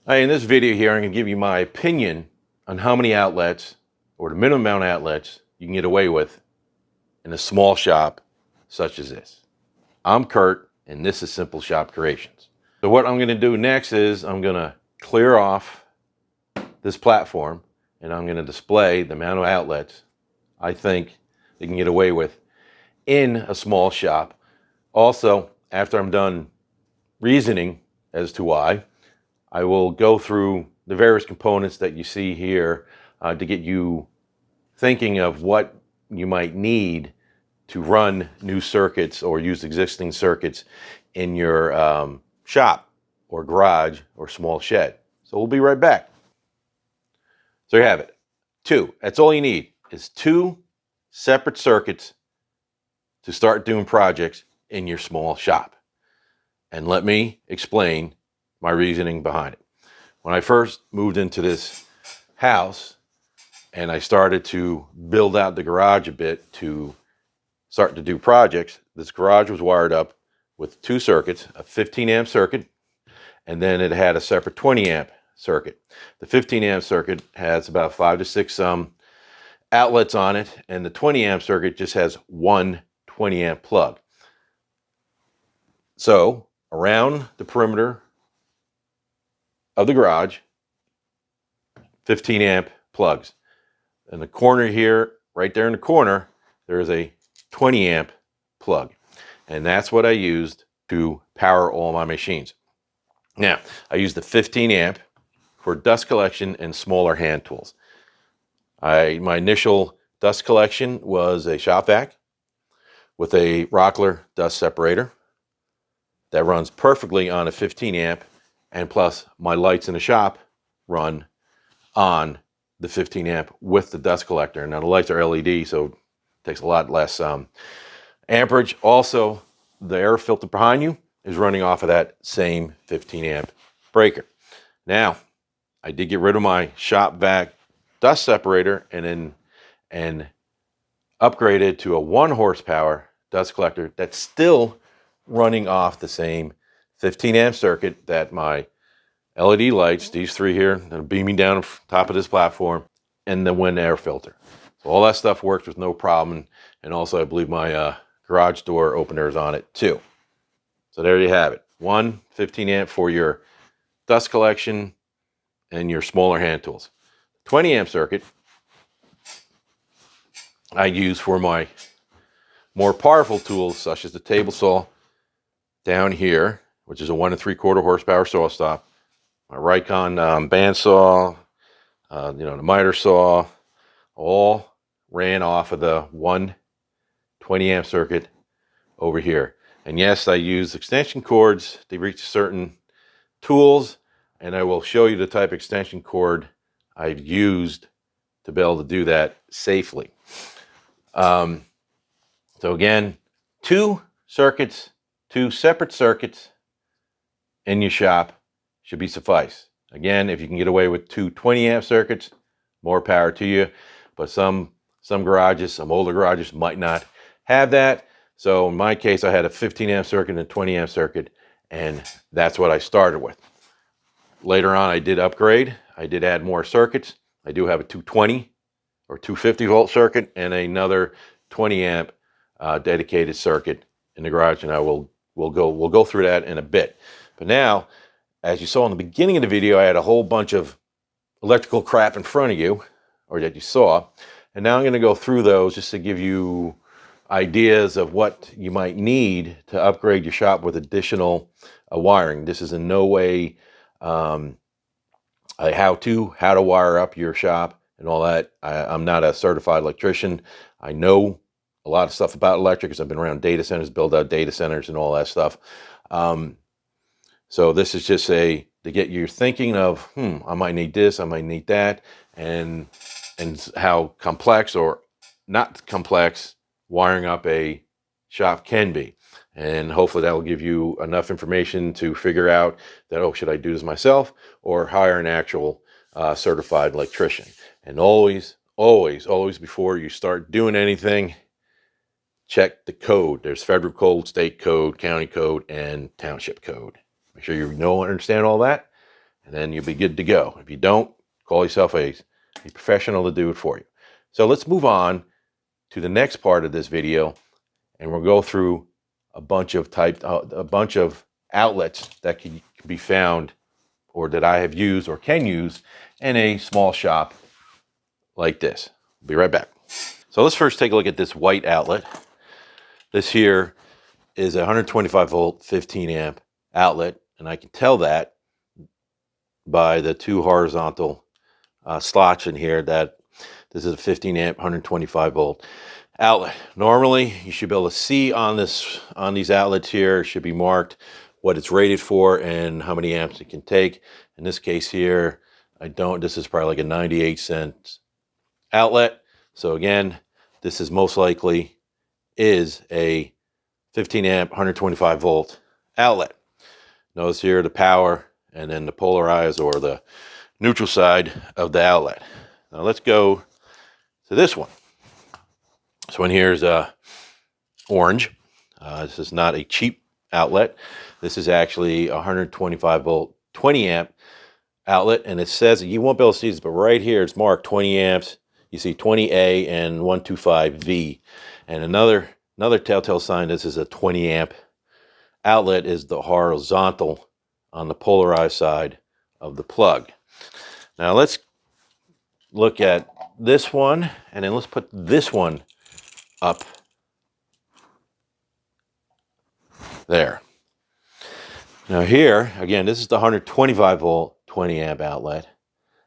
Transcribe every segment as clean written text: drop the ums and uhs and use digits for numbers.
In this video here, I'm going to give you my opinion on how many outlets, or the minimum amount of outlets, you can get away with in a small shop such as this. I'm Kurt, and this is Simple Shop Creations. So what I'm going to do next is I'm going to clear off this platform, and I'm going to display the amount of outlets I think you can get away with in a small shop. Also, after I'm done reasoning as to why, I will go through the various components that you see here to get you thinking of what you might need to run new circuits or use existing circuits in your shop or garage or small shed. So we'll be right back. So you have it. That's all you need, is 2 separate circuits to start doing projects in your small shop. And let me explain my reasoning behind it. When I first moved into this house and I started to build out the garage a bit to start to do projects, this garage was wired up with 2 circuits, a 15 amp circuit, and then it had a separate 20 amp circuit. The 15 amp circuit has about 5 to 6 outlets on it, and the 20 amp circuit just has one 20 amp plug. So around the perimeter of the garage, 15 amp plugs. In the corner here, right there in the corner, there is a 20 amp plug. And that's what I used to power all my machines. Now, I used the 15 amp for dust collection and smaller hand tools. My initial dust collection was a Shop-Vac with a Rockler dust separator that runs perfectly on a 15 amp, and plus my lights in the shop run on the 15 amp with the dust collector. Now the lights are LED, so it takes a lot less amperage. Also, the air filter behind you is running off of that same 15 amp breaker. Now, I did get rid of my Shop-Vac dust separator and upgraded to a 1 horsepower dust collector that's still running off the same 15 amp circuit that my LED lights, these 3 here, that are beaming down on top of this platform, and the wind air filter. So all that stuff works with no problem. And also I believe my garage door opener is on it too. So there you have it. 1 15 amp for your dust collection and your smaller hand tools. 20 amp circuit I use for my more powerful tools, such as the table saw down here, which is a 1 3/4 horsepower saw stop, my Rikon bandsaw, the miter saw, all ran off of the 1 20 amp circuit over here. And yes, I use extension cords to reach certain tools, and I will show you the type of extension cord I've used to be able to do that safely. So again, 2 circuits, 2 separate circuits in your shop should be suffice. Again, if you can get away with 2 20 amp circuits, more power to you. But some garages, some older garages might not have that. So in my case, I had a 15 amp circuit and a 20 amp circuit, and that's what I started with. Later on, I did upgrade. I did add more circuits. I do have a 220 or 250 volt circuit and another 20 amp dedicated circuit in the garage, and we'll go through that in a bit. But now, as you saw in the beginning of the video, I had a whole bunch of electrical crap in front of you, or that you saw, and now I'm going to go through those just to give you ideas of what you might need to upgrade your shop with additional wiring. This is in no way a how to wire up your shop and all that. I'm not a certified electrician. I know a lot of stuff about electric because I've been around data centers, build out data centers and all that stuff. So this is just to get you thinking of, I might need this, I might need that, and how complex or not complex wiring up a shop can be. And hopefully that will give you enough information to figure out that, oh, should I do this myself or hire an actual certified electrician? And always, always, always before you start doing anything, check the code. There's federal code, state code, county code, and township code. Make sure you know and understand all that. and then you'll be good to go. If you don't, call yourself a professional to do it for you. So let's move on to the next part of this video, and we'll go through a bunch of outlets that can be found, or that I have used or can use in a small shop like this. Be right back. So let's first take a look at this white outlet. This here is a 125 volt 15 amp outlet, and I can tell that by the two horizontal slots in here that this is a 15 amp 125 volt outlet. Normally you should be able to see on these outlets here, it should be marked what it's rated for and how many amps it can take. In this case here, this is probably like a 98-cent outlet. So again, this is most likely is a 15 amp 125 volt outlet. Notice here the power and then the polarized or the neutral side of the outlet. Now let's go to this one. This one here is orange. This is not a cheap outlet. This is actually a 125 volt 20 amp outlet, and it says, you won't be able to see this, but right here it's marked 20 amps. You see 20A and 125V. And another telltale sign this is a 20 amp outlet is the horizontal on the polarized side of the plug. Now let's look at this one, and then let's put this one up there. Now here, again, this is the 125 volt 20 amp outlet,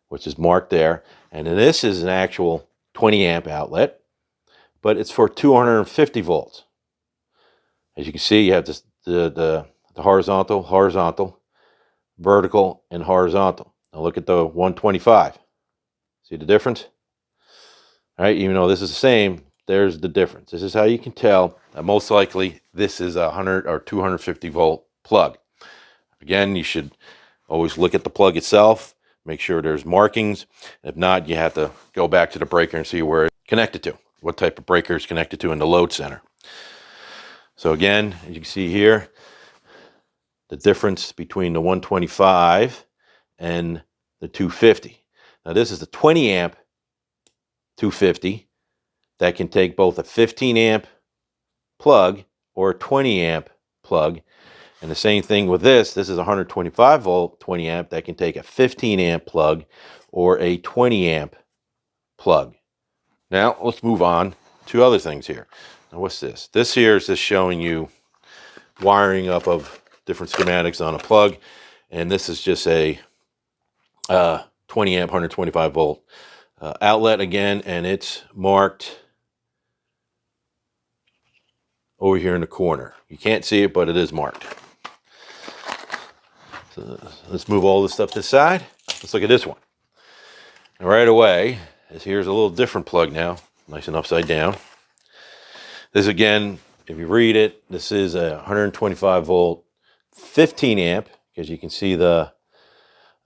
which is marked there. And then this is an actual 20 amp outlet, but it's for 250 volts. As you can see, you have this, the horizontal, vertical, and horizontal. Now look at the 125. See the difference? All right, even though this is the same, there's the difference. This is how you can tell that most likely this is a 100 or 250 volt plug. Again, you should always look at the plug itself, make sure there's markings. If not, you have to go back to the breaker and see where it's connected to, what type of breaker is connected to in the load center. So again, as you can see here, the difference between the 125 and the 250. Now this is the 20 amp 250 that can take both a 15 amp plug or a 20 amp plug. And the same thing with this is a 125 volt 20 amp that can take a 15 amp plug or a 20 amp plug. Now let's move on to other things here. Now what's this? This here is just showing you wiring up of different schematics on a plug. And this is just a 20 amp 125 volt outlet again, and it's marked over here in the corner. You can't see it, but it is marked. So let's move all this stuff to the side. Let's look at this one. And right away, here's a little different plug now, nice and upside down. This again, if you read it, this is a 125 volt 15 amp, because you can see the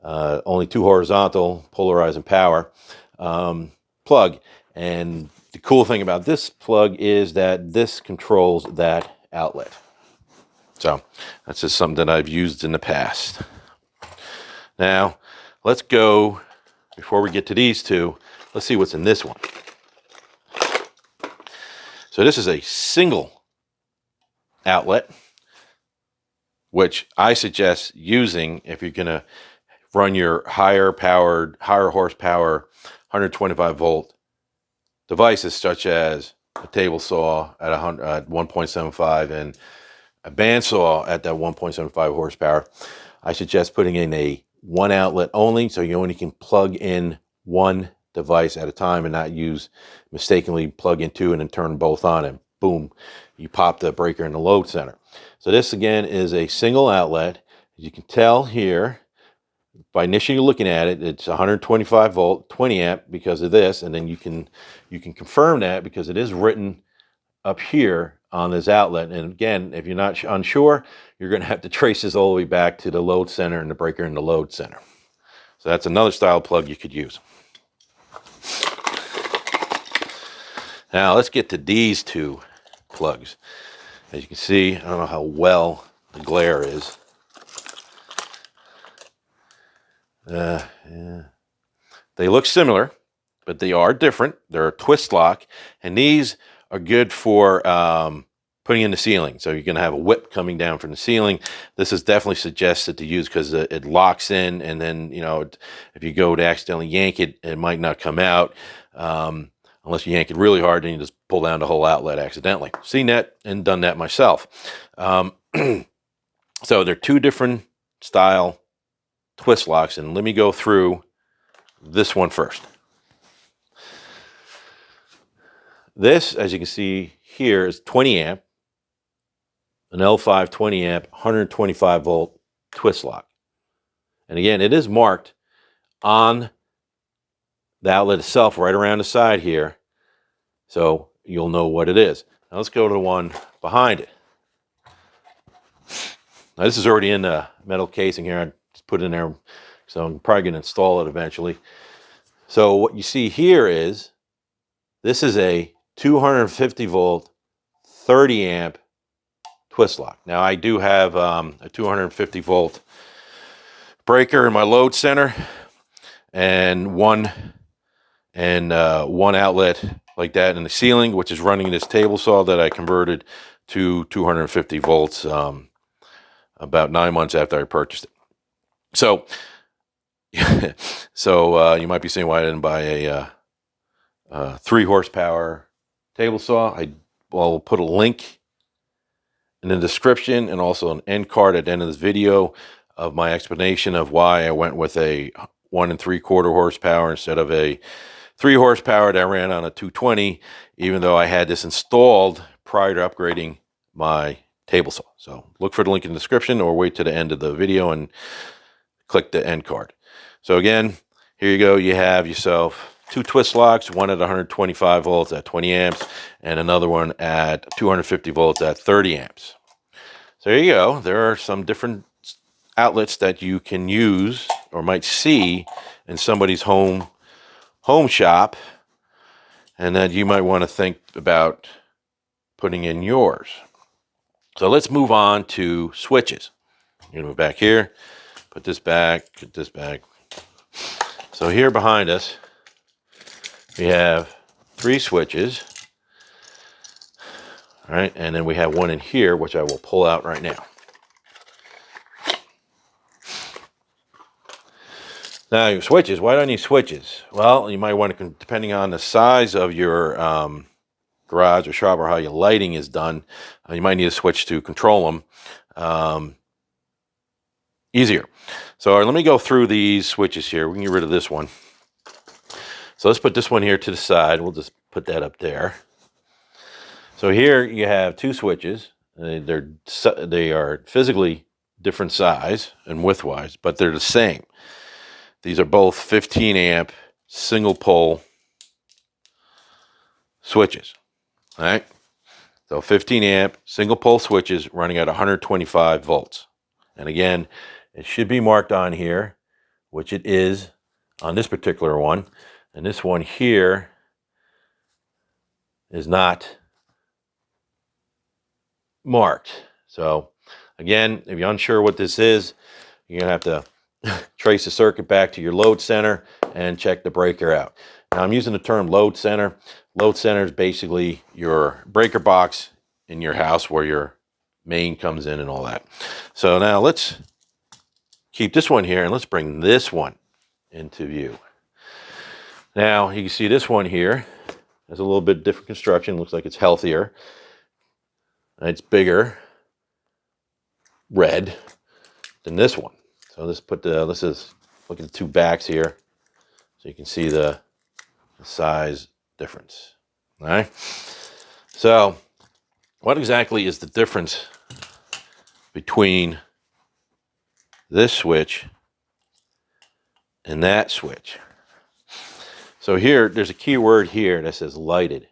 only two horizontal polarizing power plug. And the cool thing about this plug is that this controls that outlet. So that's just something that I've used in the past. Now let's go, before we get to these two, let's see what's in this one. So this is a single outlet, which I suggest using if you're going to run your higher horsepower 125 volt devices, such as a table saw at 1.75 and a bandsaw at that 1.75 horsepower. I suggest putting in a one outlet only, so you only can plug in one device at a time and not mistakenly plug in two and then turn both on and boom, you pop the breaker in the load center. So this again is a single outlet. As you can tell here, by initially looking at it, it's 125 volt 20 amp because of this, and then you can confirm that because it is written up here on this outlet. And again, if you're not unsure, you're going to have to trace this all the way back to the load center and the breaker in the load center. So that's another style plug you could use. Now let's get to these two plugs. As you can see, I don't know how well the glare is, Yeah. They look similar, but they are different. They're a twist lock, and these are good for putting in the ceiling. So you're going to have a whip coming down from the ceiling. This is definitely suggested to use because it locks in, and then, you know, if you go to accidentally yank it, it might not come out. Unless you yank it really hard, then you just pull down the whole outlet accidentally. Seen that and done that myself. So they're two different style twist locks, and let me go through this one first. This, as you can see here, is 20 amp, an L5 20 amp, 125 volt twist lock. And again, it is marked on the outlet itself right around the side here, so you'll know what it is. Now let's go to the one behind it. Now this is already in the metal casing here. I just put it in there, so I'm probably going to install it eventually. So what you see here is, this is a 250 volt, 30 amp twist lock. Now I do have a 250 volt breaker in my load center, and one outlet like that in the ceiling, which is running this table saw that I converted to 250 volts about 9 months after I purchased it. So, you might be saying, why I didn't buy a 3 horsepower table saw. I'll put a link in the description and also an end card at the end of this video of my explanation of why I went with a 1 3/4 horsepower instead of a 3 horsepower that ran on a 220, even though I had this installed prior to upgrading my table saw. So look for the link in the description, or wait to the end of the video and click the end card. So again, here you go. You have yourself 2 twist locks, one at 125 volts at 20 amps, and another one at 250 volts at 30 amps. So there you go. There are some different outlets that you can use or might see in somebody's home shop, and that you might want to think about putting in yours. So let's move on to switches. I'm going to move back here, put this back, put this back. So here behind us, we have 3 switches. All right, and then we have one in here, which I will pull out right now. Now, your switches, why do I need switches? Well, you might want to, depending on the size of your garage or shop or how your lighting is done, you might need a switch to control them easier. So let me go through these switches here. We can get rid of this one. So let's put this one here to the side. We'll just put that up there. So here you have 2 switches. They are physically different size and width-wise, but they're the same. These are both 15 amp single pole switches. All right. So 15 amp single pole switches running at 125 volts. And again, it should be marked on here, which it is on this particular one. And this one here is not marked. So again, if you're unsure what this is, you're gonna have to trace the circuit back to your load center and check the breaker out. Now I'm using the term load center. Load center is basically your breaker box in your house where your main comes in and all that. So now let's keep this one here and let's bring this one into view. Now you can see this one here has a little bit different construction. Looks like it's healthier. It's bigger, red, than this one. So let's look at the 2 backs here, so you can see the size difference. All right. So, what exactly is the difference between this switch and that switch? So here, there's a key word here that says lighted.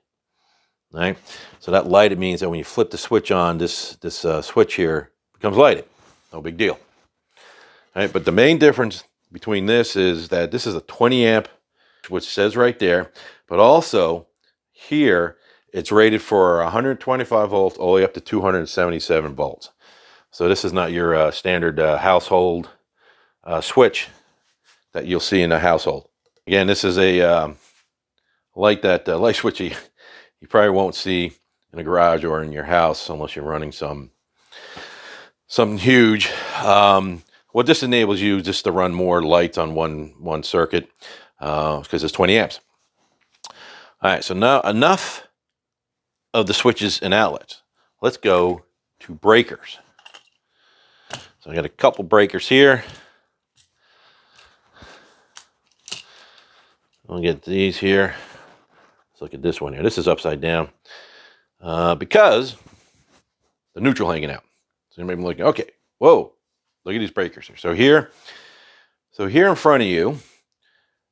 All right. So that lighted means that when you flip the switch on, this switch here becomes lighted. No big deal. All right. But the main difference between this is that this is a 20 amp, which says right there, but also here it's rated for 125 volts all the way up to 277 volts. So this is not your standard household switch that you'll see in the household. Again, this is a light that light switch you probably won't see in a garage or in your house unless you're running something huge. What this enables you just to run more lights on one circuit because it's 20 amps. All right, so now enough of the switches and outlets. Let's go to breakers. So I got a couple breakers here. I'll get these here. Let's look at this one here. This is upside down because the neutral hanging out. So you may be looking, okay, whoa, look at these breakers here. So here in front of you,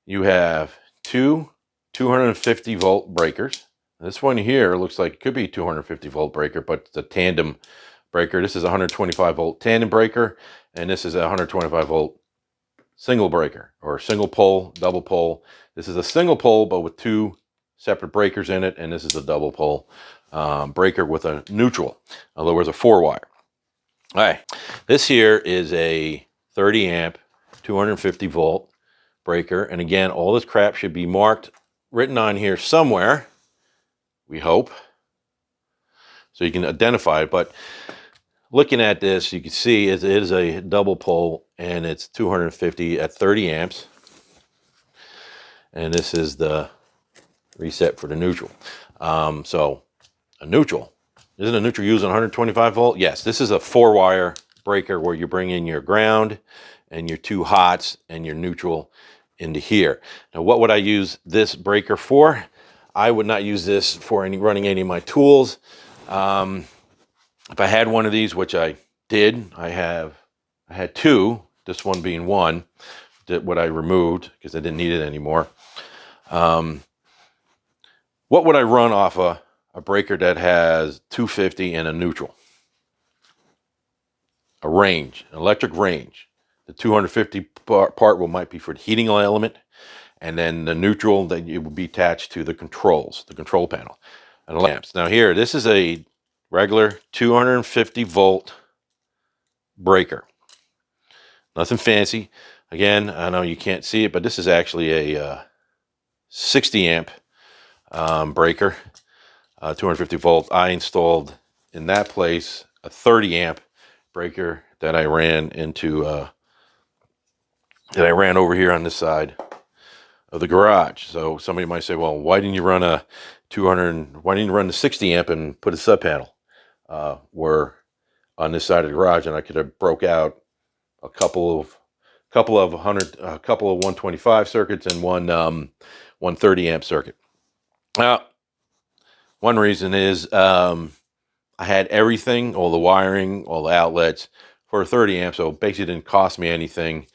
you have two 250 volt breakers. This one here looks like it could be 250 volt breaker, but it's a tandem breaker. This is a 125 volt tandem breaker, and this is a 125 volt single breaker, or single pole, double pole. This is a single pole, but with two separate breakers in it, and this is a double pole breaker with a neutral. In other words, a 4-wire. All right, this here is a 30 amp, 250 volt breaker, and again, all this crap should be marked, written on here somewhere, we hope, so you can identify it. But looking at this, you can see it is a double pole, and it's 250 at 30 amps. And this is the reset for the neutral. So a neutral. Isn't a neutral using 125 volt? Yes, this is a 4-wire breaker where you bring in your ground and your two hots and your neutral into here. Now, what would I use this breaker for? I would not use this for running any of my tools. If I had one of these, which I did, I had two, this one being one, what I removed because I didn't need it anymore. What would I run off a breaker that has 250 and a neutral? A range, an electric range. The 250 part might be for the heating element, and then the neutral that it would be attached to the controls, the control panel, and lamps. Now here, this is a regular 250 volt breaker. Nothing fancy. Again, I know you can't see it, but this is actually a 60 amp breaker, 250 volt. I installed in that place a 30 amp breaker that I ran into, that I ran over here on this side of the garage. So somebody might say, well, why didn't you run a 200, why didn't you run the 60 amp and put a sub panel where on this side of the garage, and I could have broke out a couple of 125 circuits and one 130 amp circuit. Now, one reason is I had everything, all the wiring, all the outlets for 30 amps, so it basically didn't cost me anything.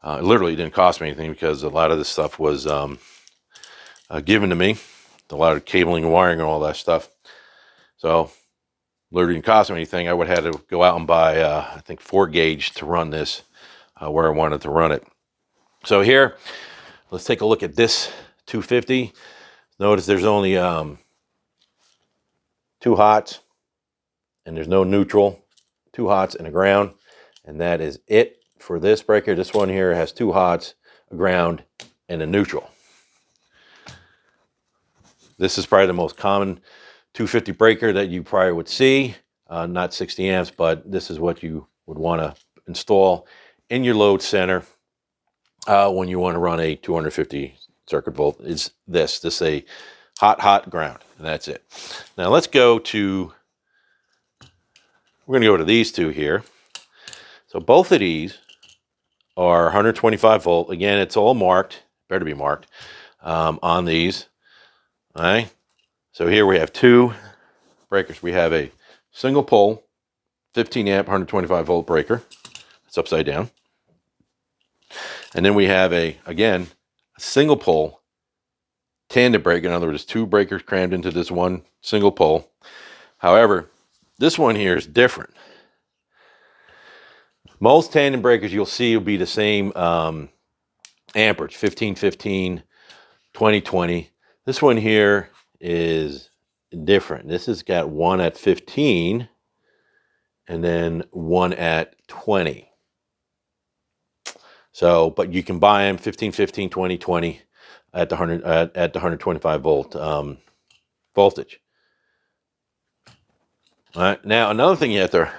It literally didn't cost me anything because a lot of this stuff was given to me, a lot of cabling and wiring and all that stuff. So literally didn't cost me anything. I would have had to go out and buy, I think, 4 gauge to run this where I wanted to run it. So here, let's take a look at this 250. Notice there's only 2 hots, and there's no neutral, 2 hots and a ground, and that is it for this breaker. This one here has 2 hots, a ground, and a neutral. This is probably the most common 250 breaker that you probably would see, not 60 amps, but this is what you would want to install in your load center when you want to run a 250 circuit volt. Is this a hot ground, and that's it. Now let's go to, we're going to go to these two here. So both of these are 125 volt. Again, it's all marked, better be marked on these. All right. So here we have 2 breakers. We have a single pole, 15 amp, 125 volt breaker. It's upside down. And then we have again, a single pole tandem breaker. In other words, 2 breakers crammed into this one single pole. However, this one here is different. Most tandem breakers you'll see will be the same amperage, 1515, 2020. This one here is different. This has got one at 15 and then one at 20. So, but you can buy them 15, 15, 20, 20 at the 125 volt voltage. All right. Now, another thing you have to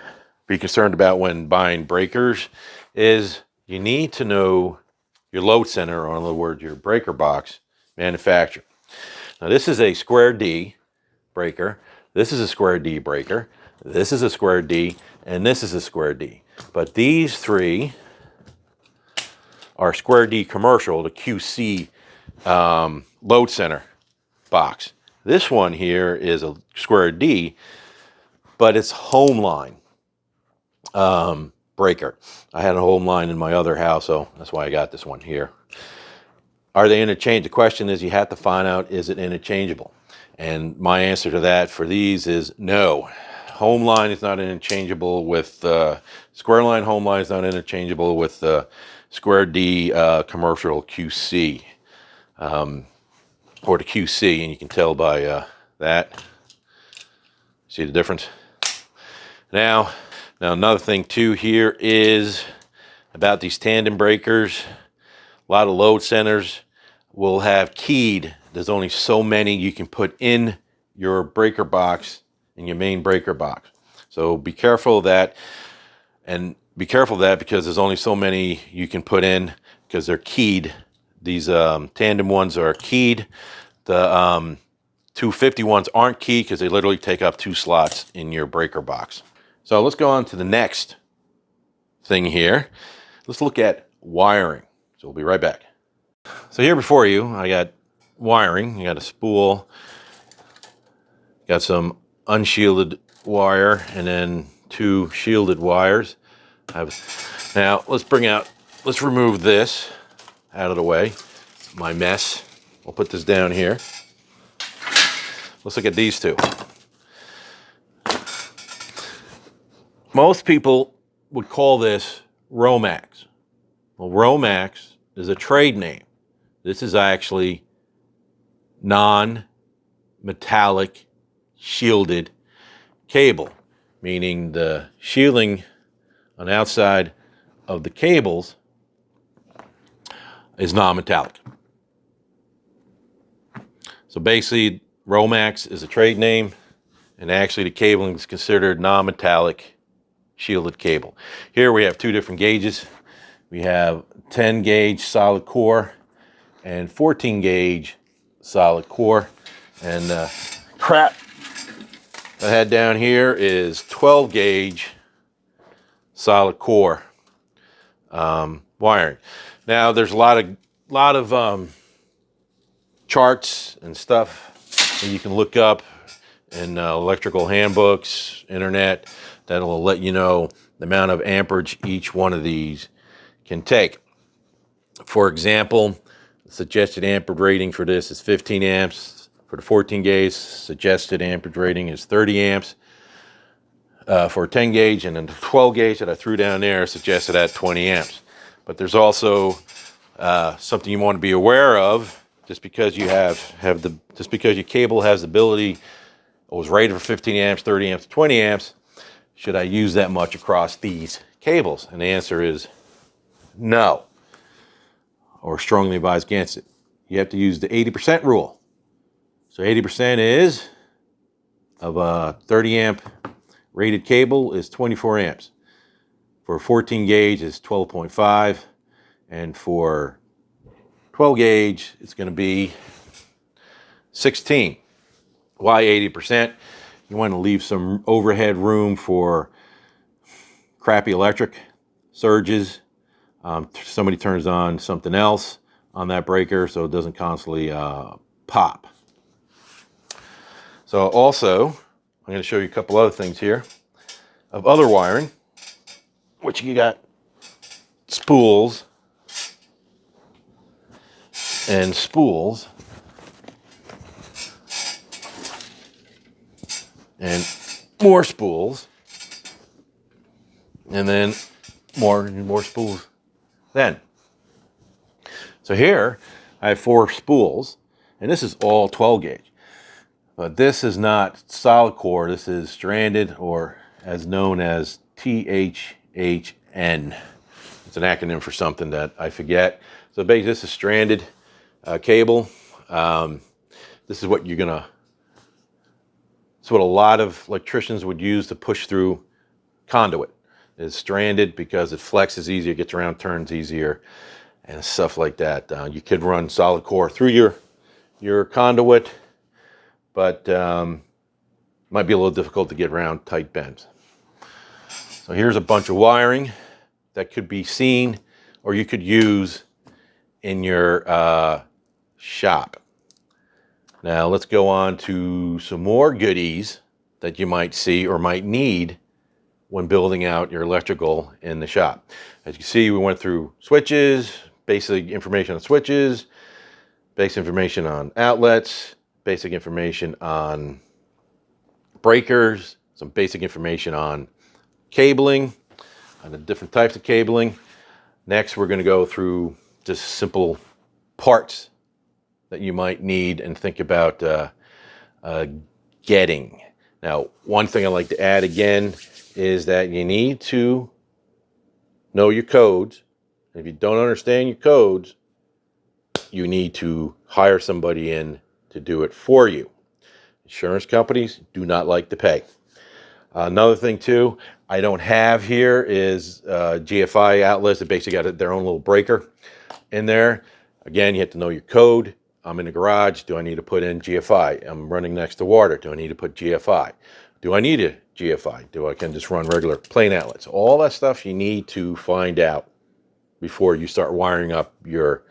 be concerned about when buying breakers is you need to know your load center, or in other words, your breaker box manufacturer. Now, this is a square D breaker. This is a square D breaker. This is a square D, and this is a square D. But these three are square D commercial, the QC load center box. This one here is a square D, but it's home line breaker. I had a home line in my other house, so that's why I got this one here. Are they interchangeable? The question is, you have to find out, is it interchangeable? And my answer to that for these is no. Home line is not interchangeable with square line. Home line is not interchangeable with square D commercial QC, or the QC, and you can tell by that. See the difference? Now another thing too here is about these tandem breakers. A lot of load centers will have keyed. There's only so many you can put in your breaker box, in your main breaker box. So be careful of that, and be careful of that because there's only so many you can put in because they're keyed. These tandem ones are keyed. The 250 ones aren't keyed because they literally take up 2 slots in your breaker box. So let's go on to the next thing here. Let's look at wiring. So we'll be right back. So here before you, I got wiring. You got a spool, got some unshielded wire, and then 2 shielded wires. Now let's remove this out of the way, my mess. We'll put this down here. Let's look at these 2. Most people would call this Romax. Well, Romax is a trade name. This is actually non-metallic shielded cable, meaning the shielding on the outside of the cables is non-metallic. So basically, Romax is a trade name, and actually the cabling is considered non-metallic shielded cable. Here we have 2 different gauges. We have 10 gauge solid core and 14 gauge solid core. And crap I had down here is 12 gauge solid core wiring. Now there's a lot of charts and stuff that you can look up in electrical handbooks, internet, that'll let you know the amount of amperage each one of these can take. For example, the suggested amperage rating for this is 15 amps. For the 14 gauge, suggested amperage rating is 30 amps. For 10 gauge, and then the 12 gauge that I threw down there suggested at 20 amps. But there's also something you want to be aware of. Just because you just because your cable has the ability, it was rated for 15 amps, 30 amps, 20 amps, should I use that much across these cables? And the answer is no, or strongly advise against it. You have to use the 80% rule. So 80% is of a 30 amp rated cable is 24 amps. For 14 gauge is 12.5, and for 12 gauge it's going to be 16. Why 80%? You want to leave some overhead room for crappy electric surges. Somebody turns on something else on that breaker so it doesn't constantly pop. So also, I'm going to show you a couple other things here of other wiring, which you got spools and spools and more spools, and then more spools then. So here I have 4 spools, and this is all 12 gauge. But this is not solid core, this is stranded, or as known as THHN. It's It's an acronym for something that I forget. So basically, this is stranded cable. This is what it's what a lot of electricians would use to push through conduit. It's stranded because it flexes easier, gets around turns easier, and stuff like that. You could run solid core through your conduit, but might be a little difficult to get around tight bends. So here's a bunch of wiring that could be seen or you could use in your shop. Now let's go on to some more goodies that you might see or might need when building out your electrical in the shop. As you can see, we went through switches, basic information on switches, basic information on outlets, basic information on breakers, some basic information on cabling, on the different types of cabling. Next, we're going to go through just simple parts that you might need and think about getting. Now, one thing I like to add again is that you need to know your codes. If you don't understand your codes, you need to hire somebody in to do it for you. Insurance companies do not like to pay. Another thing too, I don't have here is GFI outlets that basically got their own little breaker in there. Again, you have to know your code. I'm in the garage. Do I need to put in GFI? I'm running next to water. Do I need to put GFI? Do I need a GFI? Do I can just run regular plain outlets? All that stuff you need to find out before you start wiring up your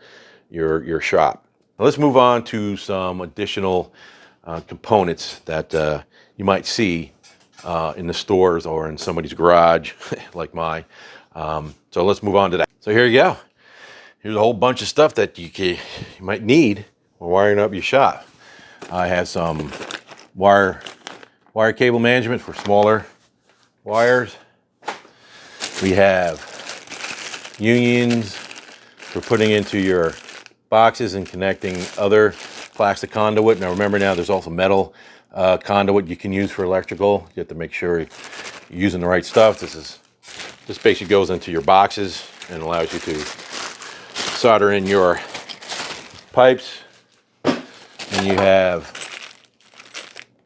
shop. Now let's move on to some additional components that you might see in the stores or in somebody's garage like mine. So let's move on to that. So here you go. Here's a whole bunch of stuff that you might need when wiring up your shop. I have some wire cable management for smaller wires. We have unions for putting into your boxes and connecting other plastic conduit. Now remember, now there's also metal conduit you can use for electrical. You have to make sure you're using the right stuff. This basically goes into your boxes and allows you to solder in your pipes. And you have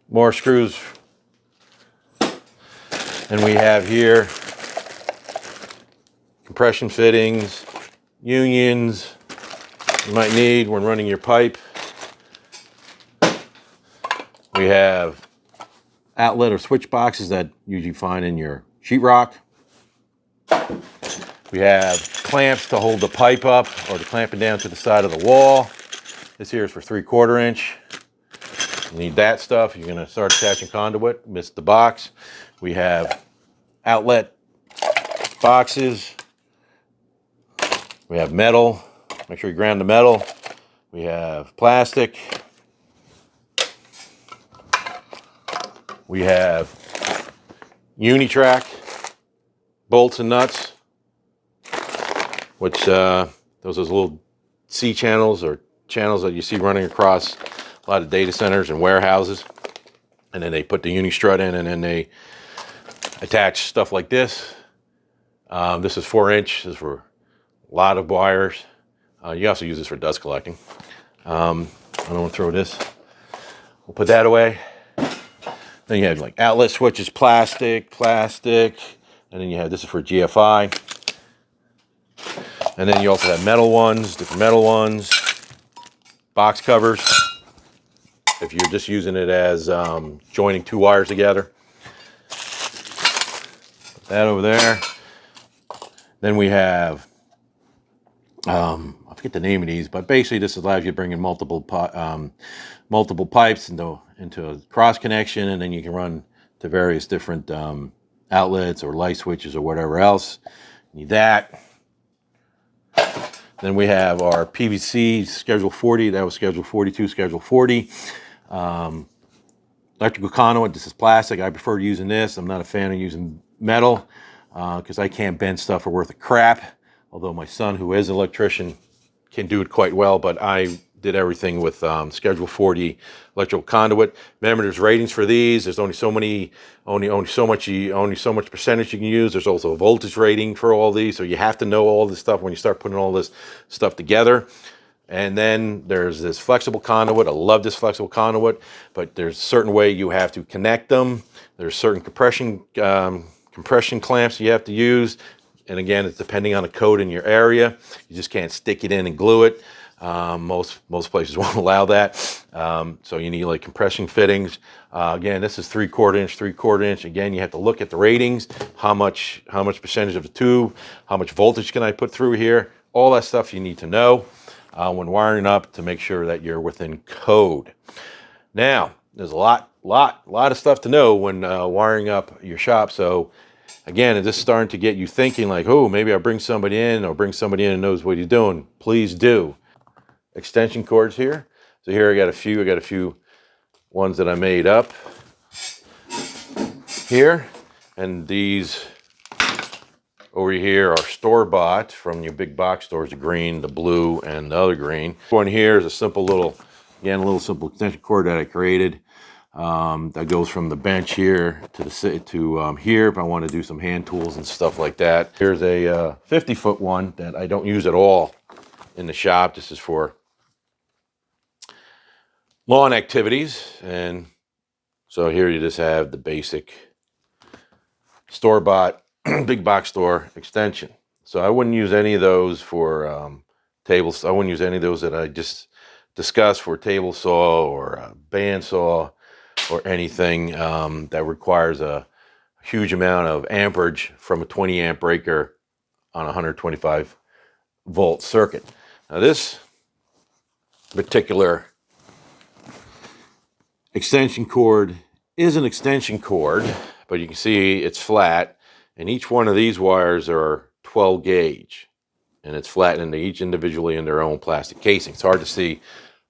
more screws. And we have here compression fittings, unions you might need when running your pipe. We have outlet or switch boxes that you usually find in your sheetrock. We have clamps to hold the pipe up or to clamp it down to the side of the wall. This here is for 3/4 inch. You need that stuff. You're going to start attaching conduit. Missed the box. We have outlet boxes. We have metal. Make sure you ground the metal. We have plastic. We have Unitrack bolts and nuts, which those are little C channels or channels that you see running across a lot of data centers and warehouses. And then they put the uni-strut in and then they attach stuff like this. This is 4-inch. This is for a lot of wires. You also use this for dust collecting. I don't want to throw this. We'll put that away. Then you have like outlet switches, plastic, and then you have this is for GFI. And then you also have metal ones, different metal ones, box covers, if you're just using it as joining two wires together. Put that over there. Then we have, I forget the name of these, but basically this allows you to bring in multiple pipes into a cross connection, and then you can run to various different outlets or light switches or whatever else. You need that. Then we have our PVC Schedule 40. That was Schedule 42, Schedule 40. Electrical conduit. This is plastic. I prefer using this. I'm not a fan of using metal because I can't bend stuff for worth of crap. Although my son, who is an electrician, can do it quite well, but I did everything with Schedule 40 electrical conduit. Remember, there's ratings for these. There's only so many, only so much percentage you can use. There's also a voltage rating for all these, so you have to know all this stuff when you start putting all this stuff together. And then there's this flexible conduit. I love this flexible conduit, but there's a certain way you have to connect them. There's certain compression clamps you have to use. And again, it's depending on the code in your area. You just can't stick it in and glue it. Most places won't allow that. So you need like compression fittings. Again, this is 3/4 inch, 3/4 inch. Again, you have to look at the ratings. How much percentage of the tube? How much voltage can I put through here? All that stuff you need to know when wiring up to make sure that you're within code. Now, there's a lot of stuff to know when wiring up your shop. So again, this is starting to get you thinking like, oh, maybe I'll bring somebody in or bring somebody in who knows what he's doing. Please do. Extension cords here. So here I got a few ones that I made up here. And these over here are store-bought from your big box stores, the green, the blue, and the other green. One here is a simple little, again, a little simple extension cord that I created. That goes from the bench here to here if I want to do some hand tools and stuff like that. Here's a 50-foot one that I don't use at all in the shop. This is for lawn activities. And so here you just have the basic store-bought big box store extension. So I wouldn't use any of those for tables. I wouldn't use any of those that I just discussed for table saw or bandsaw or anything that requires a huge amount of amperage from a 20 amp breaker on a 125 volt circuit. Now this particular extension cord is an extension cord, but you can see it's flat, and each one of these wires are 12 gauge, and it's flattened each individually in their own plastic casing. It's hard to see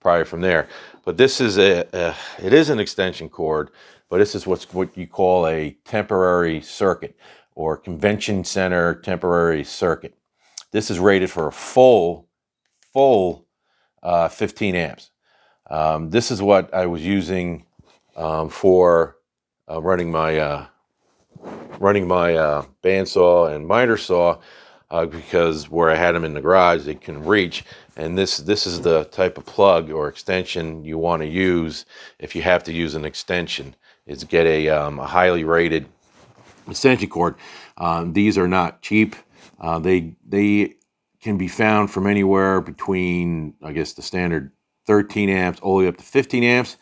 probably from there, but this is it is an extension cord, but this is what you call a temporary circuit or convention center temporary circuit. This is rated for a full 15 amps. This is what I was using for running my bandsaw and miter saw, because where I had them in the garage, they couldn't reach. And this is the type of plug or extension you want to use if you have to use an extension, is get a highly rated extension cord. These are not cheap. They can be found from anywhere between, I guess, the standard 13 amps all the way up to 15 amps.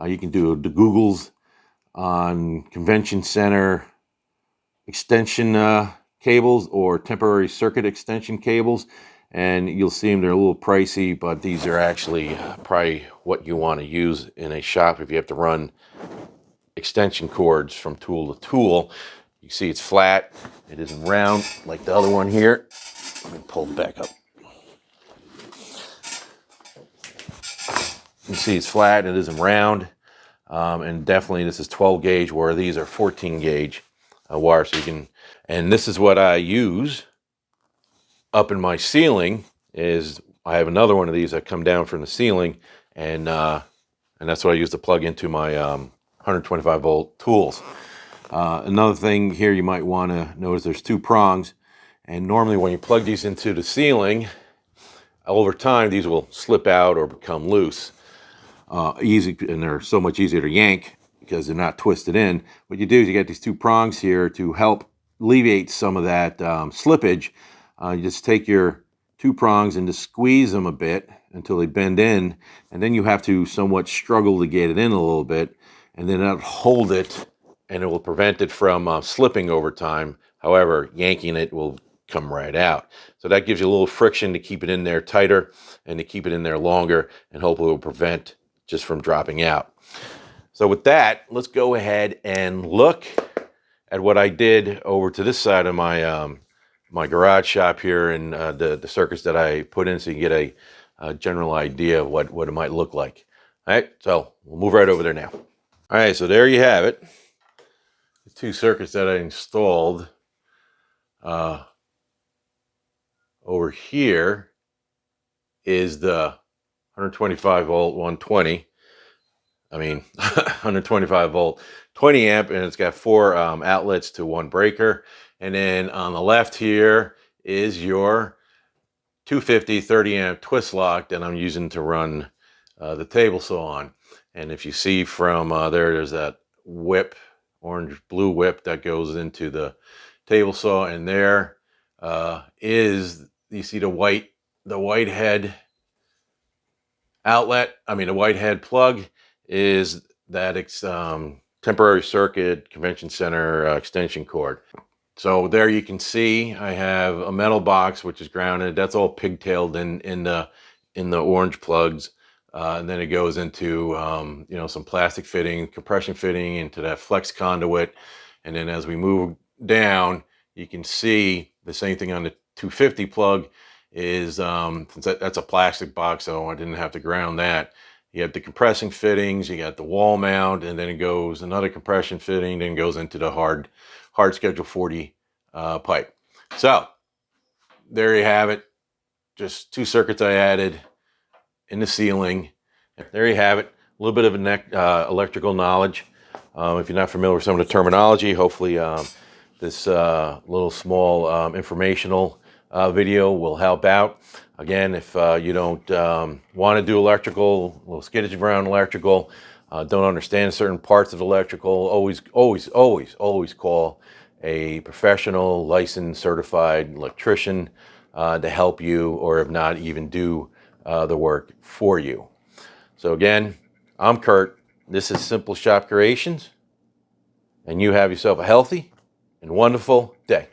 You can do the Googles on convention center extension cables or temporary circuit extension cables, and you'll see them. They're a little pricey, but these are actually probably what you want to use in a shop if you have to run extension cords from tool to tool. You see it's flat. It isn't round like the other one here. Let me pull it back up. You can see it's flat. It isn't round. And definitely this is 12 gauge, where these are 14 gauge wire. So you can, and this is what I use up in my ceiling. Is I have another one of these that come down from the ceiling, and that's what I use to plug into my 125 volt tools. Another thing here you might want to notice, there's two prongs, and normally when you plug these into the ceiling, over time these will slip out or become loose. Easy, and they're so much easier to yank because they're not twisted in. What you do is you get these two prongs here to help alleviate some of that slippage. You just take your two prongs and just squeeze them a bit until they bend in, and then you have to somewhat struggle to get it in a little bit, and then that'll hold it, and it will prevent it from slipping over time. However, yanking it will come right out. So that gives you a little friction to keep it in there tighter and to keep it in there longer, and hopefully it will prevent just from dropping out. So with that, let's go ahead and look at what I did over to this side of my my garage shop here, and the circuits that I put in, so you get a general idea of what it might look like. All right, so we'll move right over there now. All right, so there you have it. The two circuits that I installed. Over here is the 125 volt 120. I mean 125 volt 20 amp, and it's got 4 outlets to 1 breaker. And then on the left here is your 250 30 amp twist lock that I'm using to run the table saw on. And if you see from there's that whip, orange blue whip that goes into the table saw, and there is, you see the white head outlet, I mean the white head plug is that temporary circuit convention center extension cord. So there you can see I have a metal box which is grounded. That's all pigtailed in the orange plugs, and then it goes into you know, some plastic fitting, compression fitting into that flex conduit. And then as we move down, you can see the same thing on the 250 plug is since that's a plastic box, so I didn't have to ground that. You have the compressing fittings, you got the wall mount, and then it goes another compression fitting, then goes into the hard schedule 40 pipe. So there you have it. Just 2 circuits I added in the ceiling. There you have it. A little bit of electrical knowledge. If you're not familiar with some of the terminology, hopefully this little small informational video will help out. Again, if you don't want to do electrical, a little skittish around electrical, don't understand certain parts of electrical, always call a professional, licensed, certified electrician to help you, or if not, even do the work for you. So again, I'm Kurt. This is Simple Shop Creations, and you have yourself a healthy and wonderful day.